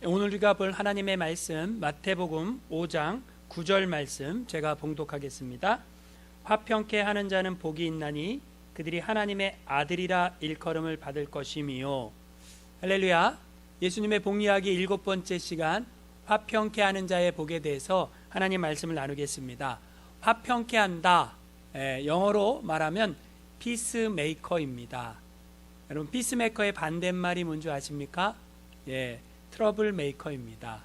오늘 우리가 볼 하나님의 말씀 마태복음 5장 9절 말씀 제가 봉독하겠습니다. 화평케 하는 자는 복이 있나니 그들이 하나님의 아들이라 일컬음을 받을 것이미요. 할렐루야. 예수님의 복 이야기 7번째 시간 화평케 하는 자의 복에 대해서 하나님 말씀을 나누겠습니다. 화평케 한다, 영어로 말하면 피스메이커입니다. 여러분, 피스메이커의 반대말이 뭔지 아십니까? 트러블 메이커입니다.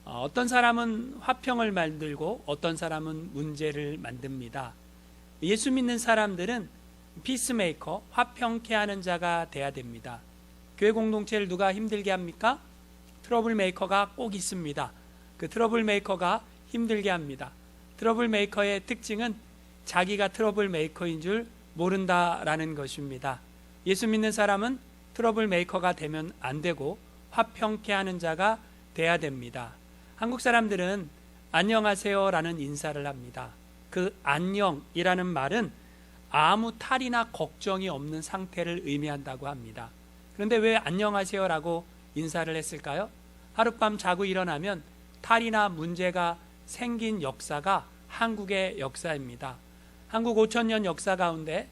어떤 사람은 화평을 만들고 어떤 사람은 문제를 만듭니다. 예수 믿는 사람들은 피스메이커, 화평케 하는 자가 돼야 됩니다. 교회 공동체를 누가 힘들게 합니까? 트러블 메이커가 꼭 있습니다. 그 트러블 메이커가 힘들게 합니다. 트러블 메이커의 특징은 자기가 트러블 메이커인 줄 모른다라는 것입니다. 예수 믿는 사람은 트러블 메이커가 되면 안 되고 화평케 하는 자가 돼야 됩니다. 한국 사람들은 안녕하세요라는 인사를 합니다. 그 안녕이라는 말은 아무 탈이나 걱정이 없는 상태를 의미한다고 합니다. 그런데 왜 안녕하세요라고 인사를 했을까요? 하룻밤 자고 일어나면 탈이나 문제가 생긴 역사가 한국의 역사입니다. 한국 5,000년 역사 가운데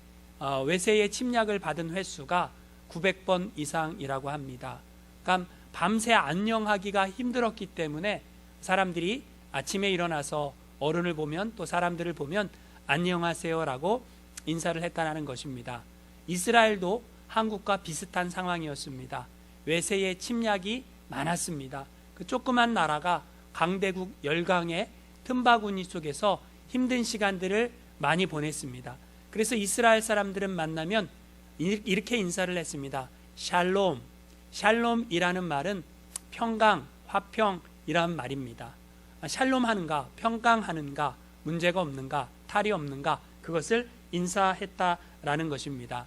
외세의 침략을 받은 횟수가 900번 이상이라고 합니다. 그러니까 밤새 안녕하기가 힘들었기 때문에 사람들이 아침에 일어나서 어른을 보면 또 사람들을 보면 안녕하세요라고 인사를 했다는 것입니다. 이스라엘도 한국과 비슷한 상황이었습니다. 외세의 침략이 많았습니다. 그 조그만 나라가 강대국 열강의 틈바구니 속에서 힘든 시간들을 많이 보냈습니다. 그래서 이스라엘 사람들은 만나면 이렇게 인사를 했습니다. 샬롬. 샬롬이라는 말은 평강, 화평이라는 말입니다. 샬롬하는가, 평강하는가, 문제가 없는가, 탈이 없는가, 그것을 인사했다라는 것입니다.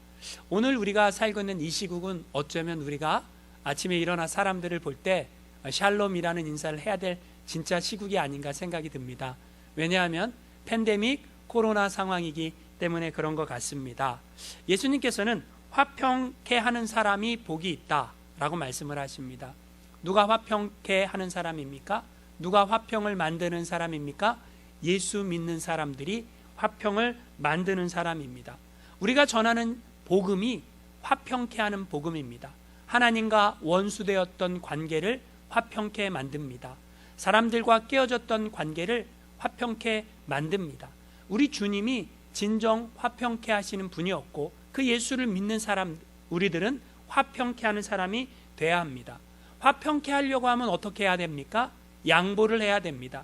오늘 우리가 살고 있는 이 시국은 어쩌면 우리가 아침에 일어나 사람들을 볼 때 샬롬이라는 인사를 해야 될 진짜 시국이 아닌가 생각이 듭니다. 왜냐하면 팬데믹, 코로나 상황이기 때문에 그런 것 같습니다. 예수님께서는 화평케 하는 사람이 복이 있다 라고 말씀을 하십니다. 누가 화평케 하는 사람입니까? 누가 화평을 만드는 사람입니까? 예수 믿는 사람들이 화평을 만드는 사람입니다. 우리가 전하는 복음이 화평케 하는 복음입니다. 하나님과 원수되었던 관계를 화평케 만듭니다. 사람들과 깨어졌던 관계를 화평케 만듭니다. 우리 주님이 진정 화평케 하시는 분이었고 그 예수를 믿는 사람, 우리들은 화평케 하는 사람이 돼야 합니다. 화평케 하려고 하면 어떻게 해야 됩니까? 양보를 해야 됩니다.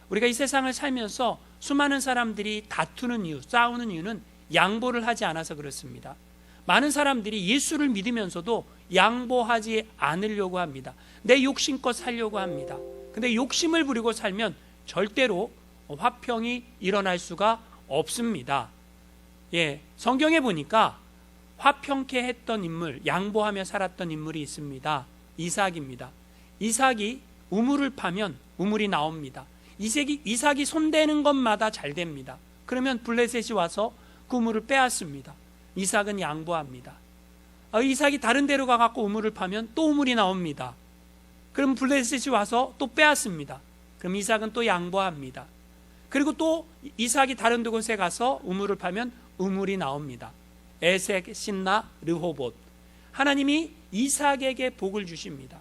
우리가 이 세상을 살면서 수많은 사람들이 다투는 이유, 싸우는 이유는 양보를 하지 않아서 그렇습니다. 많은 사람들이 예수를 믿으면서도 양보하지 않으려고 합니다. 내 욕심껏 살려고 합니다. 근데 욕심을 부리고 살면 절대로 화평이 일어날 수가 없습니다. 성경에 보니까 화평케 했던 인물, 양보하며 살았던 인물이 있습니다. 이삭입니다. 이삭이 우물을 파면 우물이 나옵니다. 이삭이 손대는 것마다 잘 됩니다. 그러면 블레셋이 와서 그 우물을 빼앗습니다. 이삭은 양보합니다. 이삭이 다른 데로 가갖고 우물을 파면 또 우물이 나옵니다. 그럼 블레셋이 와서 또 빼앗습니다. 그럼 이삭은 또 양보합니다. 그리고 또 이삭이 다른 곳에 가서 우물을 파면 우물이 나옵니다. 에색, 신나, 르호봇. 하나님이 이삭에게 복을 주십니다.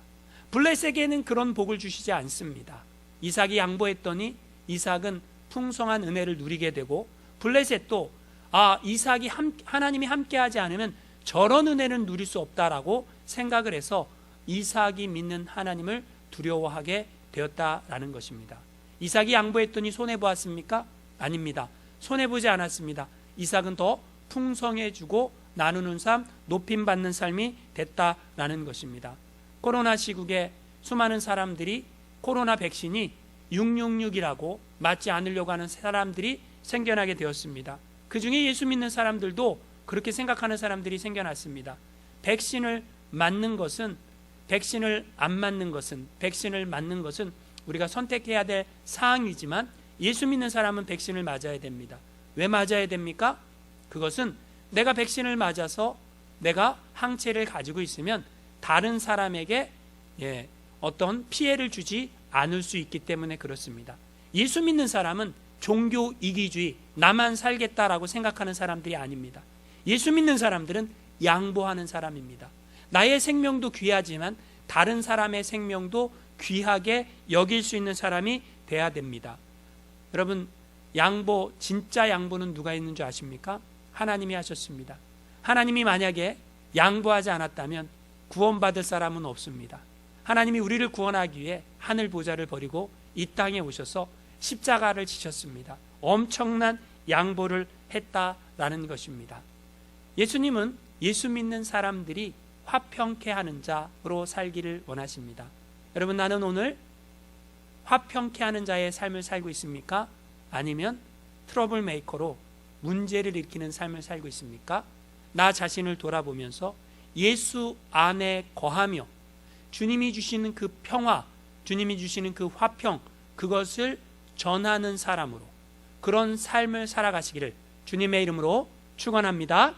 블레셋에게는 그런 복을 주시지 않습니다. 이삭이 양보했더니 이삭은 풍성한 은혜를 누리게 되고 블레셋도 이삭이 하나님이 함께하지 않으면 저런 은혜는 누릴 수 없다라고 생각을 해서 이삭이 믿는 하나님을 두려워하게 되었다라는 것입니다. 이삭이 양보했더니 손해보았습니까? 아닙니다. 손해보지 않았습니다. 이삭은 더 풍성해지고 나누는 삶, 높임받는 삶이 됐다라는 것입니다. 코로나 시국에 수많은 사람들이 코로나 백신이 666이라고 맞지 않으려고 하는 사람들이 생겨나게 되었습니다. 그 중에 예수 믿는 사람들도 그렇게 생각하는 사람들이 생겨났습니다. 백신을 맞는 것은, 백신을 안 맞는 것은, 백신을 맞는 것은 우리가 선택해야 될 사항이지만 예수 믿는 사람은 백신을 맞아야 됩니다. 왜 맞아야 됩니까? 그것은 내가 백신을 맞아서 내가 항체를 가지고 있으면 다른 사람에게 어떤 피해를 주지 않을 수 있기 때문에 그렇습니다. 예수 믿는 사람은 종교 이기주의, 나만 살겠다라고 생각하는 사람들이 아닙니다. 예수 믿는 사람들은 양보하는 사람입니다. 나의 생명도 귀하지만 다른 사람의 생명도 귀하게 여길 수 있는 사람이 돼야 됩니다. 여러분, 양보, 진짜 양보는 누가 있는 줄 아십니까? 하나님이 하셨습니다. 하나님이 만약에 양보하지 않았다면 구원받을 사람은 없습니다. 하나님이 우리를 구원하기 위해 하늘 보좌를 버리고 이 땅에 오셔서 십자가를 지셨습니다. 엄청난 양보를 했다라는 것입니다. 예수님은 예수 믿는 사람들이 화평케 하는 자로 살기를 원하십니다. 여러분, 나는 오늘 화평케 하는 자의 삶을 살고 있습니까? 아니면 트러블 메이커로 문제를 일으키는 삶을 살고 있습니까? 나 자신을 돌아보면서 예수 안에 거하며 주님이 주시는 그 평화, 주님이 주시는 그 화평, 그것을 전하는 사람으로 그런 삶을 살아가시기를 주님의 이름으로 축원합니다.